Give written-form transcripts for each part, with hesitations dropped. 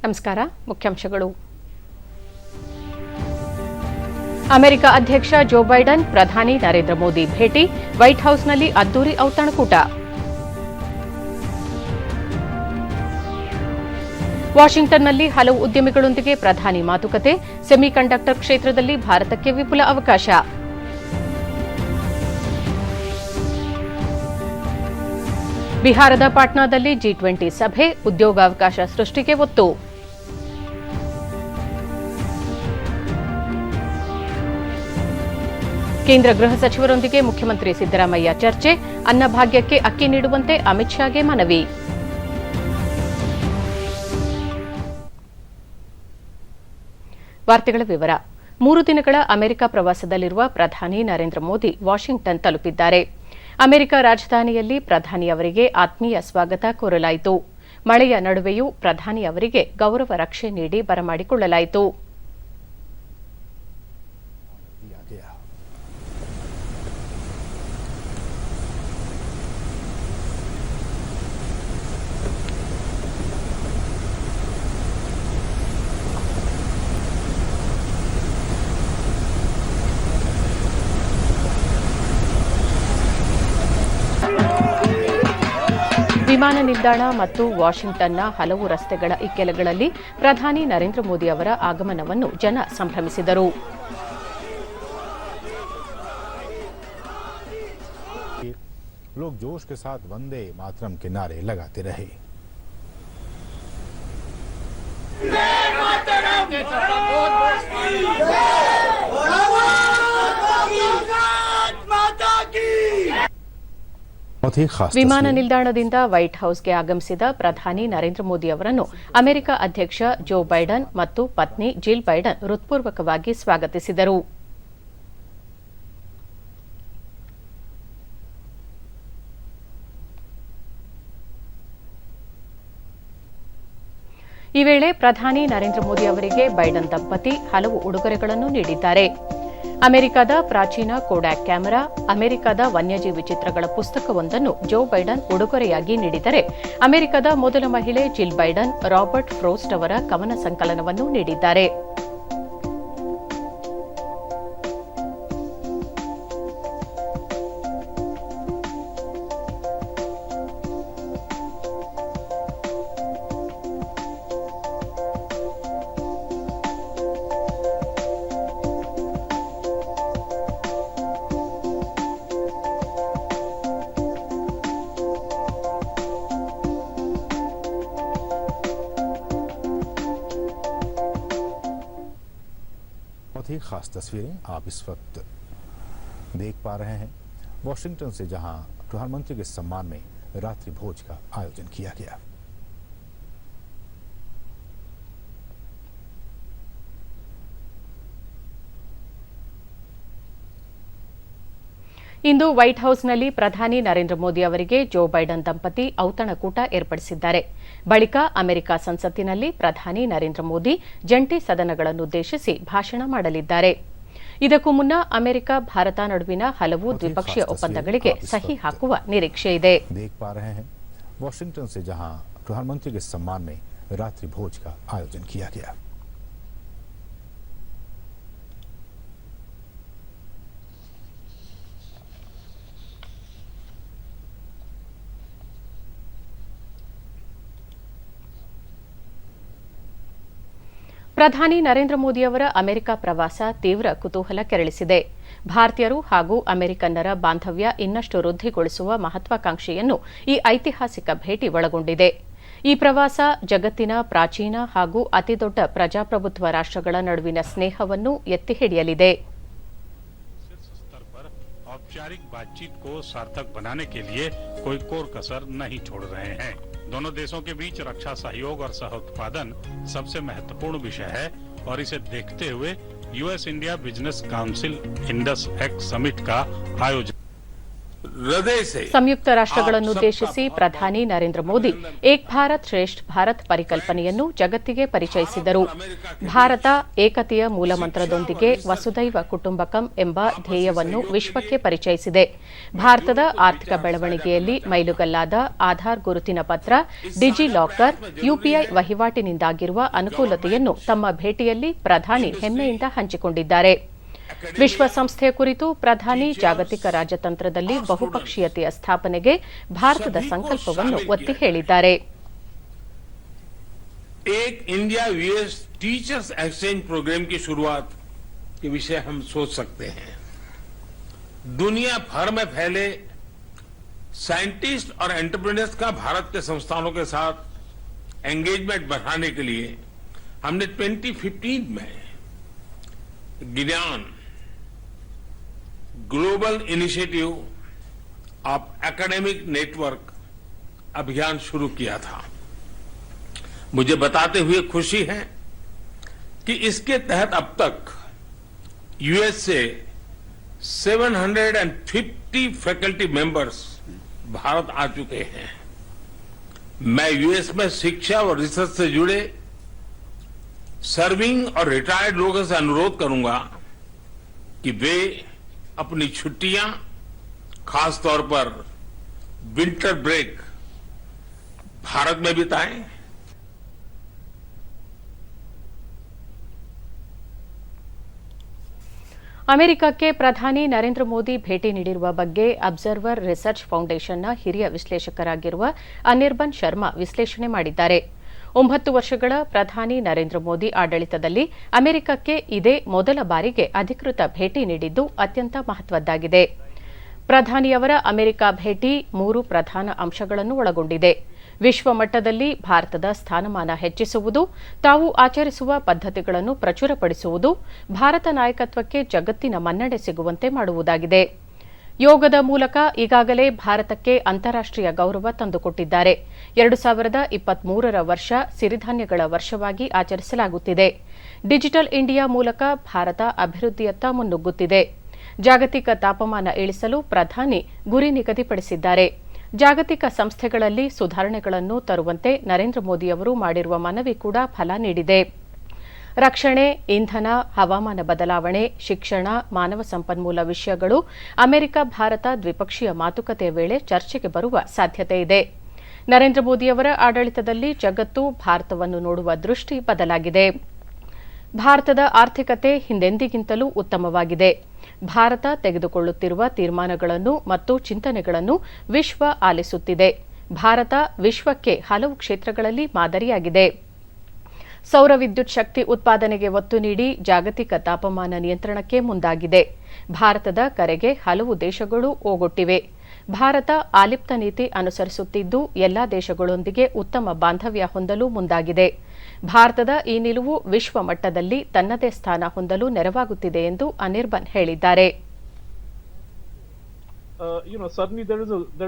ನಮಸ್ಕಾರ. ಮುಖ್ಯಾಂಶಗಳು. ಅಮೆರಿಕ ಅಧ್ಯಕ್ಷ ಜೋ ಬೈಡನ್ ಪ್ರಧಾನಿ ನರೇಂದ್ರ ಮೋದಿ ಭೇಟಿ, ವೈಟ್ ಹೌಸ್ನಲ್ಲಿ ಅದ್ದೂರಿ ಔತಣಕೂಟ. ವಾಷಿಂಗ್ಟನ್ನಲ್ಲಿ ಹಲವು ಉದ್ಯಮಿಗಳೊಂದಿಗೆ ಪ್ರಧಾನಿ ಮಾತುಕತೆ, ಸೆಮಿಕಂಡಕ್ಟರ್ ಕ್ಷೇತ್ರದಲ್ಲಿ ಭಾರತಕ್ಕೆ ವಿಪುಲ ಅವಕಾಶ. ಬಿಹಾರದ ಪಾಟ್ನಾದಲ್ಲಿ G20 ಸಭೆ, ಉದ್ಯೋಗಾವಕಾಶ ಸೃಷ್ಟಿಗೆ ಒತ್ತು. ಕೇಂದ್ರ ಗೃಹ ಸಚಿವರೊಂದಿಗೆ ಮುಖ್ಯಮಂತ್ರಿ ಸಿದ್ದರಾಮಯ್ಯ ಚರ್ಚೆ, ಅನ್ನಭಾಗ್ಯಕ್ಕೆ ಅಕ್ಕಿ ನೀಡುವಂತೆ ಅಮಿತ್ ಶಾಗೆ ಮನವಿ. ವಾರ್ತೆಗಳ ವಿವರ. 3 ದಿನಗಳ ಅಮೆರಿಕ ಪ್ರವಾಸದಲ್ಲಿರುವ ಪ್ರಧಾನಿ ನರೇಂದ್ರ ಮೋದಿ ವಾಷಿಂಗ್ಟನ್ ತಲುಪಿದ್ದಾರೆ. ಅಮೆರಿಕ ರಾಜಧಾನಿಯಲ್ಲಿ ಪ್ರಧಾನಿ ಅವರಿಗೆ ಆತ್ಮೀಯ ಸ್ವಾಗತ ಕೋರಲಾಯಿತು. ಮಳೆಯ ನಡುವೆಯೂ ಪ್ರಧಾನಿ ಅವರಿಗೆ ಗೌರವ ರಕ್ಷೆ ನೀಡಿ ಬರಮಾಡಿಕೊಳ್ಳಲಾಯಿತು. ವಿಮಾನ ನಿಲ್ದಾಣ ಮತ್ತು ವಾಷಿಂಗ್ಟನ್ನ ಹಲವು ರಸ್ತೆಗಳ ಇಕ್ಕೆಲಗಳಲ್ಲಿ ಪ್ರಧಾನಿ ನರೇಂದ್ರ ಮೋದಿ ಅವರ ಆಗಮನವನ್ನು ಜನ ಸಂಭ್ರಮಿಸಿದರು. लोग जोश के साथ वंदे मातरम के नारे लगाते रहे. ವಿಮಾನ ನಿಲ್ದಾಣದಿಂದ ವೈಟ್ ಹೌಸ್ಗೆ ಆಗಮಿಸಿದ ಪ್ರಧಾನಿ ನರೇಂದ್ರ ಮೋದಿ ಅವರನ್ನು ಅಮೆರಿಕ ಅಧ್ಯಕ್ಷ ಜೋ ಬೈಡನ್ ಮತ್ತು ಪತ್ನಿ ಜಿಲ್ ಬೈಡನ್ ಹೃತ್ಪೂರ್ವಕವಾಗಿ ಸ್ವಾಗತಿಸಿದರು. ಈ ವೇಳೆ ಪ್ರಧಾನಿ ನರೇಂದ್ರ ಮೋದಿ ಅವರಿಗೆ ಬೈಡನ್ ದಂಪತಿ ಹಲವು ಉಡುಗೊರೆಗಳನ್ನು ನೀಡಿದ್ದಾರೆ. ಅಮೆರಿಕದ ಪ್ರಾಚೀನ ಕೋಡ್ಯಾಕ್ ಕ್ಯಾಮೆರಾ, ಅಮೆರಿಕದ ವನ್ಯಜೀವಿ ಚಿತ್ರಗಳ ಪುಸ್ತಕವೊಂದನ್ನು ಜೋ ಬೈಡನ್ ಉಡುಗೊರೆಯಾಗಿ ನೀಡಿದರೆ, ಅಮೆರಿಕದ ಮೊದಲ ಮಹಿಳೆ ಜಿಲ್ ಬೈಡನ್ ರಾಬರ್ಟ್ ಫ್ರೋಸ್ಟ್ ಅವರ ಕವನ ಸಂಕಲನವನ್ನು ನೀಡಿದ್ದಾರೆ. बहुत ही खास तस्वीरें आप इस वक्त देख पा रहे हैं वॉशिंगटन से, जहां प्रधानमंत्री के सम्मान में रात्रि भोज का आयोजन किया गया. ಇಂದು ವೈಟ್ ಹೌಸ್ನಲ್ಲಿ ಪ್ರಧಾನಿ ನರೇಂದ್ರ ಮೋದಿ ಅವರಿಗೆ ಜೋ ಬೈಡನ್ ದಂಪತಿ ಔತಣಕೂಟ ಏರ್ಪಡಿಸಿದ್ದಾರೆ. ಬಳಿಕ ಅಮೆರಿಕ ಸಂಸತ್ತಿನಲ್ಲಿ ಪ್ರಧಾನಿ ನರೇಂದ್ರ ಮೋದಿ ಜಂಟಿ ಸದನಗಳನ್ನುದ್ದೇಶಿಸಿ ಭಾಷಣ ಮಾಡಲಿದ್ದಾರೆ. ಇದಕ್ಕೂ ಮುನ್ನ ಅಮೆರಿಕ ಭಾರತ ನಡುವಿನ ಹಲವು ದ್ವಿಪಕ್ಷೀಯ ಒಪ್ಪಂದಗಳಿಗೆ ಸಹಿ ಹಾಕುವ ನಿರೀಕ್ಷೆಯಿದೆ. वाशिंगटन से जहां प्रधानमंत्री के सम्मान में रात्रि भोज का आयोजन किया गया. ಪ್ರಧಾನಿ ನರೇಂದ್ರ ಮೋದಿ ಅವರ ಅಮೆರಿಕ ಪ್ರವಾಸ ತೀವ್ರ ಕುತೂಹಲ ಕೆರಳಿಸಿದೆ. ಭಾರತೀಯರು ಹಾಗೂ ಅಮೆರಿಕನ್ನರ ಬಾಂಧವ್ಯ ಇನ್ನಷ್ಟು ವೃದ್ಧಿಗೊಳಿಸುವ ಮಹತ್ವಾಕಾಂಕ್ಷೆಯನ್ನು ಈ ಐತಿಹಾಸಿಕ ಭೇಟಿ ಒಳಗೊಂಡಿದೆ. ಈ ಪ್ರವಾಸ ಜಗತ್ತಿನ ಪ್ರಾಚೀನ ಹಾಗೂ ಅತಿದೊಡ್ಡ ಪ್ರಜಾಪ್ರಭುತ್ವ ರಾಷ್ಟ್ರಗಳ ನಡುವಿನ ಸ್ನೇಹವನ್ನು ಎತ್ತಿ ಹಿಡಿಯಲಿದೆ. औपचारिक बातचीत को सार्थक बनाने के लिए कोई कोर कसर नहीं छोड़ रहे हैं. दोनों देशों के बीच रक्षा सहयोग और सह-उत्पादन सबसे महत्वपूर्ण विषय है और इसे देखते हुए US India business council Indus x summit का आयोजन. हृदय से ಸಂಯುಕ್ತ ರಾಷ್ಟ್ರಗಳನ್ನುದ್ದೇಶಿಸಿ ಪ್ರಧಾನಿ ನರೇಂದ್ರ ಮೋದಿ ಏಕ್ ಭಾರತ್ ಶ್ರೇಷ್ಠ ಭಾರತ್ ಪರಿಕಲ್ಪನೆಯನ್ನು ಜಗತ್ತಿಗೆ ಪರಿಚಯಿಸಿದರು. ಭಾರತ ಏಕತೆಯ ಮೂಲಮಂತ್ರದೊಂದಿಗೆ ವಸುದೈವ ಕುಟುಂಬಕಂ ಎಂಬ ಧ್ಯೇಯವನ್ನು ವಿಶ್ವಕ್ಕೆ ಪರಿಚಯಿಸಿದೆ. ಭಾರತದ ಆರ್ಥಿಕ ಬೆಳವಣಿಗೆಯಲ್ಲಿ ಮೈಲುಗಲ್ಲಾದ ಆಧಾರ್ ಗುರುತಿನ ಪತ್ರ, ಡಿಜಿ ಲಾಕರ್, ಯುಪಿಐ ವಹಿವಾಟಿನಿಂದಾಗಿರುವ ಅನುಕೂಲತೆಯನ್ನು ತಮ್ಮ ಭೇಟಿಯಲ್ಲಿ ಪ್ರಧಾನಿ ಹೆಮ್ಮೆಯಿಂದ ಹಂಚಿಕೊಂಡಿದ್ದಾರೆ. ವಿಶ್ವಸಂಸ್ಥೆಯ ಕುರಿತು ಪ್ರಧಾನಿ ಜಾಗತಿಕ ರಾಜತಂತ್ರದಲ್ಲಿ ಬಹುಪಕ್ಷೀಯತೆಯ ಸ್ಥಾಪನೆಗೆ ಭಾರತದ ಸಂಕಲ್ಪವನ್ನು ಒತ್ತಿ ಹೇಳಿದ್ದಾರೆ. एक India US teachers exchange programme की शुरुआत के विषय हम सोच सकते हैं. दुनिया भर में फैले साइंटिस्ट और एंटरप्रेन्योर्स का भारत के संस्थानों के साथ एंगेजमेंट बढ़ाने के लिए हमने 2015 में ज्ञान global initiative of academic network अभियान शुरू किया था. मुझे बताते हुए खुशी है कि इसके तहत अब तक यूएस से 750 फैकल्टी मेंबर्स भारत आ चुके हैं. मैं यूएस में शिक्षा और रिसर्च से जुड़े सर्विंग और रिटायर्ड लोगों से अनुरोध करूंगा कि वे अपनी छुट्टियां, खासतौर पर विंटर ब्रेक भारत में बिताएं. ಅಮೆರಿಕಕ್ಕೆ ಪ್ರಧಾನಿ ನರೇಂದ್ರ ಮೋದಿ ಭೇಟಿ ನೀಡಿರುವ ಬಗ್ಗೆ ಅಬ್ಸರ್ವರ್ ರಿಸರ್ಚ್ ಫೌಂಡೇಶನ್ನ ಹಿರಿಯ ವಿಶ್ಲೇಷಕರಾಗಿರುವ ಅನಿರ್ಬನ್ ಶರ್ಮಾ ವಿಶ್ಲೇಷಣೆ ಮಾಡಿದ್ದಾರೆ. 9 ವರ್ಷಗಳ ಪ್ರಧಾನಿ ನರೇಂದ್ರ ಮೋದಿ ಆಡಳಿತದಲ್ಲಿ ಅಮೆರಿಕಕ್ಕೆ ಇದೇ ಮೊದಲ ಬಾರಿಗೆ ಅಧಿಕೃತ ಭೇಟಿ ನೀಡಿದ್ದು ಅತ್ಯಂತ ಮಹತ್ವದ್ದಾಗಿದೆ. ಪ್ರಧಾನಿಯವರ ಅಮೆರಿಕ ಭೇಟಿ 3 ಪ್ರಧಾನ ಅಂಶಗಳನ್ನು ಒಳಗೊಂಡಿದೆ. ವಿಶ್ವ ಮಟ್ಟದಲ್ಲಿ ಭಾರತದ ಸ್ಥಾನಮಾನ ಹೆಚ್ಚಿಸುವುದು, ತಾವು ಆಚರಿಸುವ ಪದ್ಧತಿಗಳನ್ನು ಪ್ರಚುರಪಡಿಸುವುದು, ಭಾರತ ನಾಯಕತ್ವಕ್ಕೆ ಜಗತ್ತಿನ ಮನ್ನಣೆ ಸಿಗುವಂತೆ ಮಾಡುವುದಾಗಿದೆ. ಯೋಗದ ಮೂಲಕ ಈಗಾಗಲೇ ಭಾರತಕ್ಕೆ ಅಂತಾರಾಷ್ಟೀಯ ಗೌರವ ತಂದುಕೊಟ್ಟಿದ್ದಾರೆ. 2023ರ ವರ್ಷ ಸಿರಿಧಾನ್ಯಗಳ ವರ್ಷವಾಗಿ ಆಚರಿಸಲಾಗುತ್ತಿದೆ. ಡಿಜಿಟಲ್ ಇಂಡಿಯಾ ಮೂಲಕ ಭಾರತ ಅಭಿವೃದ್ಧಿಯತ್ತ ಮುನ್ನುಗ್ಗುತ್ತಿದೆ. ಜಾಗತಿಕ ತಾಪಮಾನ ಇಳಿಸಲು ಪ್ರಧಾನಿ ಗುರಿ ನಿಗದಿಪಡಿಸಿದ್ದಾರೆ. ಜಾಗತಿಕ ಸಂಸ್ಥೆಗಳಲ್ಲಿ ಸುಧಾರಣೆಗಳನ್ನು ತರುವಂತೆ ನರೇಂದ್ರ ಮೋದಿಯವರು ಮಾಡಿರುವ ಮನವಿ ಕೂಡ ಫಲ ನೀಡಿದೆ. ರಕ್ಷಣೆ, ಇಂಧನ, ಹವಾಮಾನ ಬದಲಾವಣೆ, ಶಿಕ್ಷಣ, ಮಾನವ ಸಂಪನ್ಮೂಲ ವಿಷಯಗಳು ಅಮೆರಿಕ ಭಾರತ ದ್ವಿಪಕ್ಷೀಯ ಮಾತುಕತೆಯ ವೇಳೆ ಚರ್ಚೆಗೆ ಬರುವ ಸಾಧ್ಯತೆ ಇದೆ. ನರೇಂದ್ರ ಮೋದಿಯವರ ಆಡಳಿತದಲ್ಲಿ ಜಗತ್ತು ಭಾರತವನ್ನು ನೋಡುವ ದೃಷ್ಟಿ ಬದಲಾಗಿದೆ. ಭಾರತದ ಆರ್ಥಿಕತೆ ಹಿಂದೆಂದಿಗಿಂತಲೂ ಉತ್ತಮವಾಗಿದೆ. ಭಾರತ ತೆಗೆದುಕೊಳ್ಳುತ್ತಿರುವ ತೀರ್ಮಾನಗಳನ್ನು ಮತ್ತು ಚಿಂತನೆಗಳನ್ನು ವಿಶ್ವ ಆಲಿಸುತ್ತಿದೆ. ಭಾರತ ವಿಶ್ವಕ್ಕೆ ಹಲವು ಕ್ಷೇತ್ರಗಳಲ್ಲಿ ಮಾದರಿಯಾಗಿದೆ. ಸೌರ ವಿದ್ಯುತ್ ಶಕ್ತಿ ಉತ್ಪಾದನೆಗೆ ಒತ್ತು ನೀಡಿ ಜಾಗತಿಕ ತಾಪಮಾನ ನಿಯಂತ್ರಣಕ್ಕೆ ಮುಂದಾಗಿದೆ. ಭಾರತದ ಕರೆಗೆ ಹಲವು ದೇಶಗಳು ಓಗೊಟ್ಟಿವೆ. ಭಾರತ ಆಲಿಪ್ತ ನೀತಿ ಅನುಸರಿಸುತ್ತಿದ್ದು ಎಲ್ಲಾ ದೇಶಗಳೊಂದಿಗೆ ಉತ್ತಮ ಬಾಂಧವ್ಯ ಹೊಂದಲು ಮುಂದಾಗಿದೆ. ಭಾರತದ ಈ ನಿಲುವು ವಿಶ್ವ ಮಟ್ಟದಲ್ಲಿ ತನ್ನದೇ ಸ್ಥಾನ ಹೊಂದಲು ನೆರವಾಗುತ್ತಿದೆ ಎಂದು ಅನಿರ್ಬನ್ ಹೇಳಿದ್ದಾರೆ. Suddenly there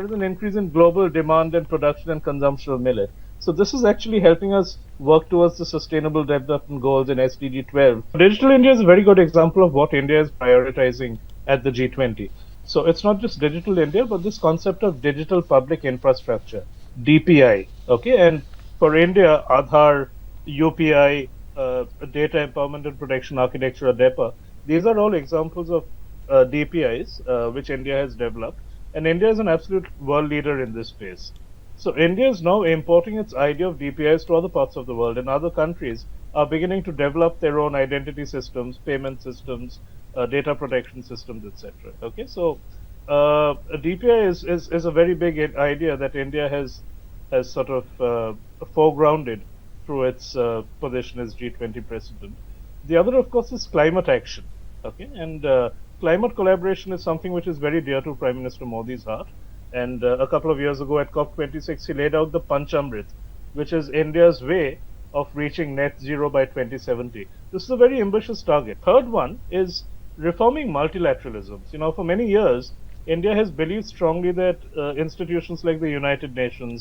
is an increase in global demand and production and consumption of millet. So this is actually helping us work towards the sustainable development goals in SDG 12. Digital India is a very good example of what India is prioritizing at the G20. So it's not just Digital India, but this concept of digital public infrastructure, DPI. Okay, and for India, Aadhaar, UPI, Data Empowerment and Protection Architecture, DEPA, these are all examples of DPIs which India has developed, and India is an absolute world leader in this space. So India is now importing its idea of DPIs to other parts of the world, and other countries are beginning to develop their own identity systems, payment systems, data protection systems, etc. Okay, so DPI is a very big idea that India has sort of foregrounded through its position as G20 president. The other, of course, is climate action. Okay, and climate collaboration is something which is very dear to Prime Minister Modi's heart. And a couple of years ago at COP26, he laid out the Panchamrit, which is India's way of reaching net zero by 2070. This is a very ambitious target. Third one is reforming multilateralism. For many years, India has believed strongly that institutions like the United Nations,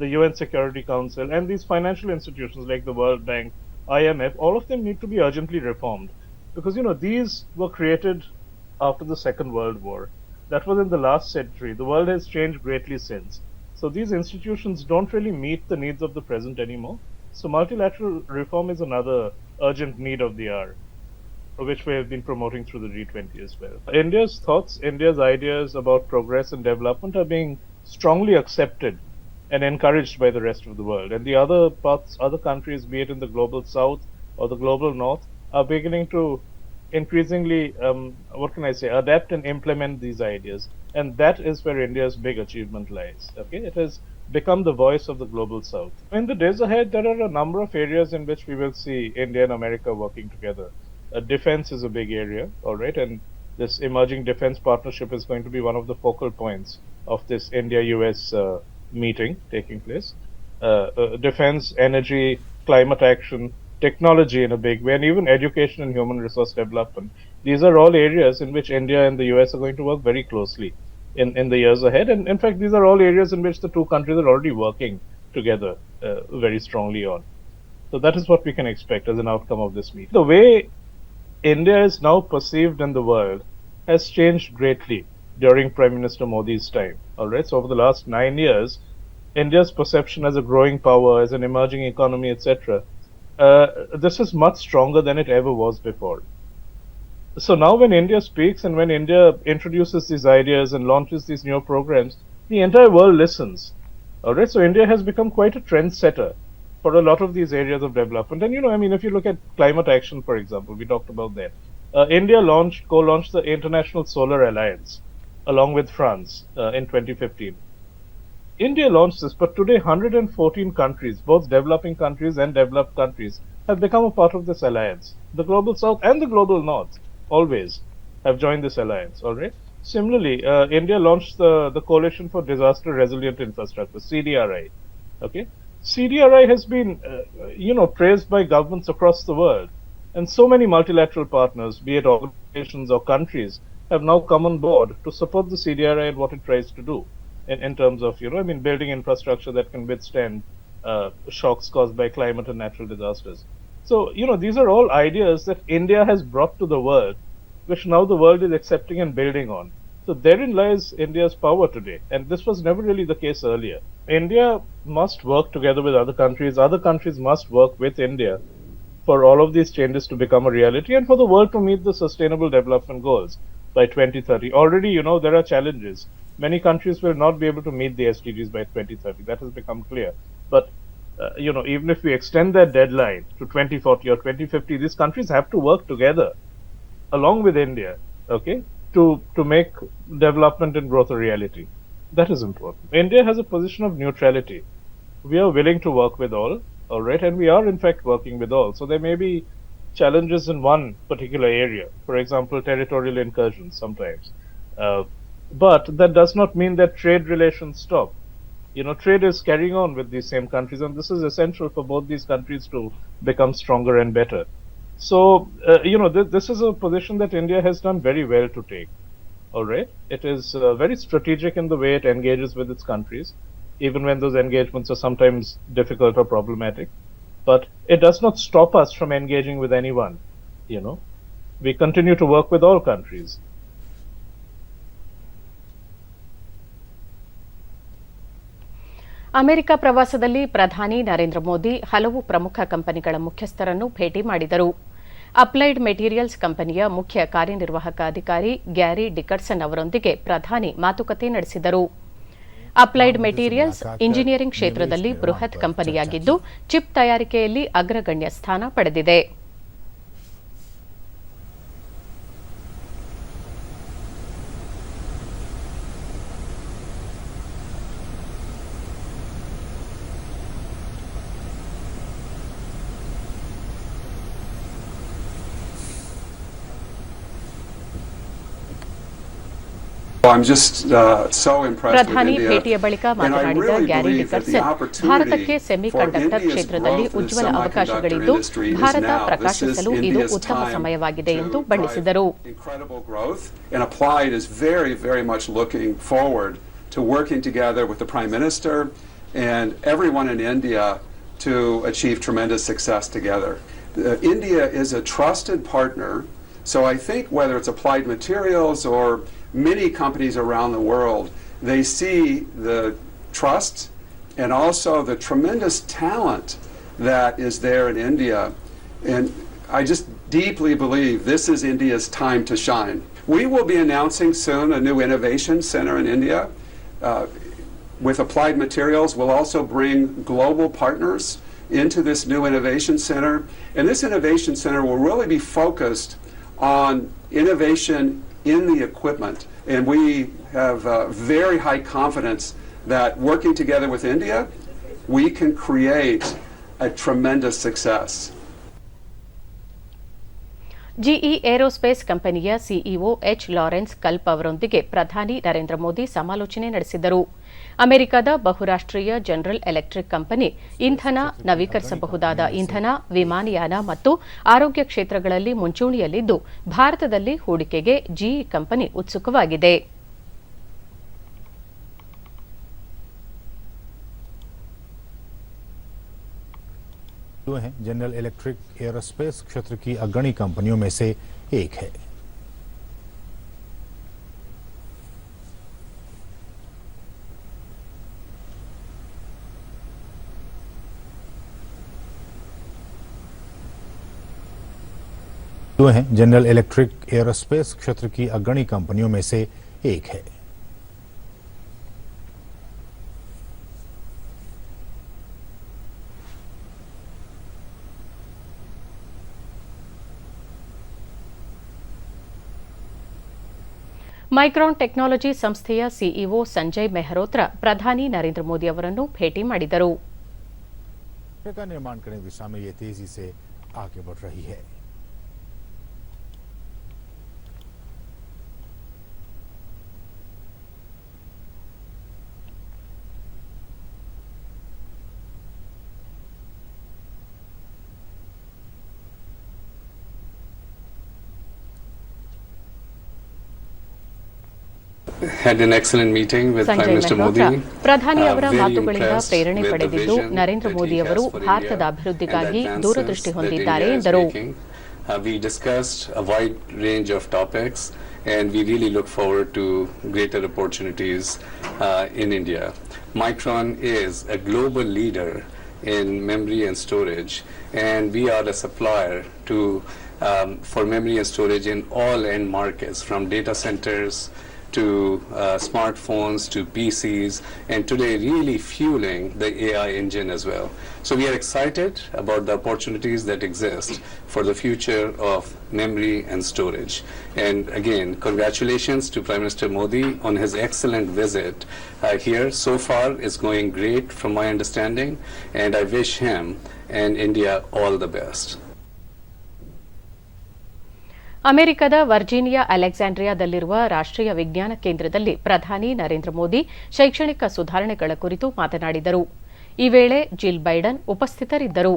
the UN Security Council, and these financial institutions like the World Bank, IMF, all of them need to be urgently reformed. Because, these were created after the Second World War. That was in the last century. The world has changed greatly since. So these institutions don't really meet the needs of the present anymore. So multilateral reform is another urgent need of the hour, which we have been promoting through the G20 as well. India's thoughts, India's ideas about progress and development are being strongly accepted and encouraged by the rest of the world. And the other parts, other countries, be it in the global south or the global north, are beginning to increasingly, adapt and implement these ideas. And that is where India's big achievement lies. Okay, it has become the voice of the global south. In the days ahead, there are a number of areas in which we will see India and America working together. Defense is a big area, all right, and this emerging defense partnership is going to be one of the focal points of this India-US meeting taking place. Defense, energy, climate action, technology in a big way, and even education and human resource development. These are all areas in which India and the US are going to work very closely in the years ahead. And in fact, these are all areas in which the two countries are already working together very strongly on. So that is what we can expect as an outcome of this meeting. The way India is now perceived in the world has changed greatly during Prime Minister Modi's time. All right, so over the last 9 years, India's perception as a growing power, as an emerging economy, etc., this is much stronger than it ever was before. So now when India speaks and when India introduces these ideas and launches these new programs, the entire world listens. All right, so India has become quite a trendsetter for a lot of these areas of development. And if you look at climate action, for example, we talked about that. India co-launched the International Solar Alliance along with France in 2015. India launched this, but today 114 countries, both developing countries and developed countries, have become a part of this alliance. The Global South and the Global North always have joined this alliance, all right? Similarly, India launched the Coalition for Disaster Resilient Infrastructure, CDRI, okay? CDRI has been, praised by governments across the world. And so many multilateral partners, be it organizations or countries, have now come on board to support the CDRI and what it tries to do in terms of, building infrastructure that can withstand shocks caused by climate and natural disasters. So, these are all ideas that India has brought to the world, which now the world is accepting and building on. So therein lies India's power today. And this was never really the case earlier. India must work together with other countries must work with India for all of these changes to become a reality and for the world to meet the Sustainable Development Goals by 2030. Already, there are challenges. Many countries will not be able to meet the SDGs by 2030. That has become clear. But, even if we extend that deadline to 2040 or 2050, these countries have to work together along with India, okay, to make development and growth a reality. That is important. India has a position of neutrality. We are willing to work with all right, and we are in fact working with all. So there may be challenges in one particular area, for example, territorial incursions sometimes. But that does not mean that trade relations stop. Trade is carrying on with these same countries, and this is essential for both these countries to become stronger and better. So, this is a position that India has done very well to take. All right. It is very strategic in the way it engages with its countries, even when those engagements are sometimes difficult or problematic. But it does not stop us from engaging with anyone. We continue to work with all countries. America ಪ್ರವಾಸದಲ್ಲಿ ಪ್ರಧಾನಿ ನರೇಂದ್ರ ಮೋದಿ ಹಲವು ಪ್ರಮುಖ ಕಂಪನಿಗಳ ಮುಖ್ಯಸ್ಥರನ್ನು ಭೇಟಿ ಮಾಡಿದರು. Applied materials ಕಂಪನಿಯ ಮುಖ್ಯ ಕಾರ್ಯನಿರ್ವಾಹಕ ಅಧಿಕಾರಿ ಗ್ಯಾರಿ ಡಿಕರ್ಸನ್ ಅವರೊಂದಿಗೆ ಪ್ರಧಾನಿ ಮಾತುಕತೆ ನಡೆಸಿದರು. ಅಪ್ಲೈಡ್ ಮೆಟೀರಿಯಲ್ಸ್ ಇಂಜಿನಿಯರಿಂಗ್ ಕ್ಷೇತ್ರದಲ್ಲಿ ಬೃಹತ್ ಕಂಪನಿಯಾಗಿದ್ದು ಚಿಪ್ ತಯಾರಿಕೆಯಲ್ಲಿ ಅಗ್ರಗಣ್ಯ ಸ್ಥಾನ ಪಡೆದಿದೆ. I'm just so impressed with ಪ್ರಧಾನಿ India. ಭೇಟಿಯ ಬಳಿಕ ಮಾತನಾಡಿದ ಗ್ಯಾರಿ ಡಿಕರ್ಸನ್ ಭಾರತಕ್ಕೆ ಸೆಮಿಕಂಡಕ್ಟರ್ ಕ್ಷೇತ್ರದಲ್ಲಿ ಉಜ್ವಲ ಅವಕಾಶಗಳಿದ್ದು ಭಾರತ ಪ್ರಕಾಶಿಸಲು ಇದು ಉತ್ತಮ ಸಮಯವಾಗಿದೆ ಎಂದು ಬಣ್ಣಿಸಿದರು. Incredible growth, and Applied is very, very much looking forward to working together with the Prime Minister and everyone in India to achieve tremendous success together. India is a trusted partner, so I think whether it's Applied Materials or many companies around the world, they see the trust and also the tremendous talent that is there in India. And I just deeply believe this is India's time to shine. We will be announcing soon a new innovation center in India. With Applied Materials, we'll also bring global partners into this new innovation center. And this innovation center will really be focused on innovation in the equipment. And we have very high confidence that working together with India, we can create a tremendous success. G E aerospace ಕಂಪನಿಯ CEO H Lawrence ಕಲ್ಪ್ ಅವರೊಂದಿಗೆ ಪ್ರಧಾನಿ ನರೇಂದ್ರ ಮೋದಿ ಸಮಾಲೋಚನೆ ನಡೆಸಿದರು. ಅಮೆರಿಕದ ಬಹುರಾಷ್ಟ್ರೀಯ general electric company ಇಂಧನ, ನವೀಕರಿಸಬಹುದಾದ ಇಂಧನ, ವಿಮಾನಯಾನ ಮತ್ತು ಆರೋಗ್ಯ ಕ್ಷೇತ್ರಗಳಲ್ಲಿ ಮುಂಚೂಣಿಯಲ್ಲಿದ್ದು ಭಾರತದಲ್ಲಿ ಹೂಡಿಕೆಗೆ ಜಿಇ ಕಂಪನಿ ಉತ್ಸುಕವಾಗಿದೆ. हैं जनरल इलेक्ट्रिक एरोस्पेस क्षेत्र की अग्रणी कंपनियों में से एक है. हैं जनरल इलेक्ट्रिक एरोस्पेस क्षेत्र की अग्रणी कंपनियों में से एक है. ಮೈಕ್ರಾನ್ ಟೆಕ್ನಾಲಜಿ ಸಂಸ್ಥೆಯ ಸಿಇಒ ಸಂಜಯ್ ಮೆಹ್ರೋತ್ರ ಪ್ರಧಾನಿ ನರೇಂದ್ರ ಮೋದಿ ಅವರನ್ನು ಭೇಟಿ ಮಾಡಿದರು. का निर्माण करने की दिशा में ये तेजी से आगे बढ़ रही है. Had an excellent meeting with Prime Sanjay Minister Mehrotra Modi. ಪ್ರಧಾನಿ ಅವರ Very ಮಾತುಗಳಿಂದ impressed ಪ್ರೇರಣೆ with the ಪಡೆದಿದ್ದು vision Narendra that Modi he ಅವರು has for ಭಾರತದ India ಅಭಿವೃದ್ಧಿಗಾಗಿ and the ದೂರದೃಷ್ಟಿ advances that ಹೊಂದಿದ್ದಾರೆ India is ಎಂದರು. making. We discussed a wide range of topics and we really look forward to greater opportunities in India. Micron is a global leader in memory and storage, and we are a supplier to for memory and storage in all end markets, from data centers to smartphones to PCs, and today really fueling the AI engine as well. So we are excited about the opportunities that exist for the future of memory and storage. And again, congratulations to Prime Minister Modi on his excellent visit here. So far it's going great from my understanding, and I wish him and India all the best. ಅಮೆರಿಕದ Virginia ಅಲೆಕ್ಸಾಂಡ್ರಿಯಾದಲ್ಲಿರುವ ರಾಷ್ಟ್ರೀಯ ವಿಜ್ಞಾನ ಕೇಂದ್ರದಲ್ಲಿ ಪ್ರಧಾನಿ ನರೇಂದ್ರ ಮೋದಿ ಶೈಕ್ಷಣಿಕ ಸುಧಾರಣೆಗಳ ಕುರಿತು ಮಾತನಾಡಿದರು. ಈ ವೇಳೆ ಜಿಲ್ ಬೈಡನ್ ಉಪಸ್ಥಿತರಿದ್ದರು.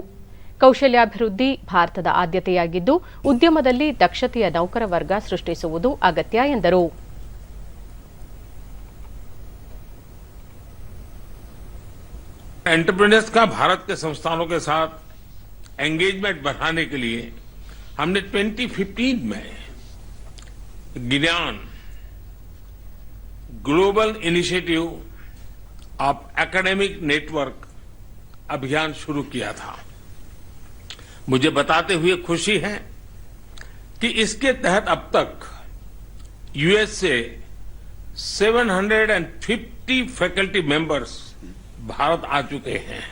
ಕೌಶಲ್ಯಾಭಿವೃದ್ಧಿ ಭಾರತದ ಆದ್ಯತೆಯಾಗಿದ್ದು ಉದ್ಯಮದಲ್ಲಿ ದಕ್ಷತೆಯ ನೌಕರ ವರ್ಗ ಸೃಷ್ಟಿಸುವುದು ಅಗತ್ಯ ಎಂದರು. एंटरप्रेन्योर्स का भारत के संस्थानों के साथ एंगेजमेंट बढ़ाने के लिए हमने 2015 में ज्ञान global initiative of academic network अभियान शुरू किया था. मुझे बताते हुए खुशी है कि इसके तहत अब तक यूएस से 750 फैकल्टी मेंबर्स भारत आ चुके हैं.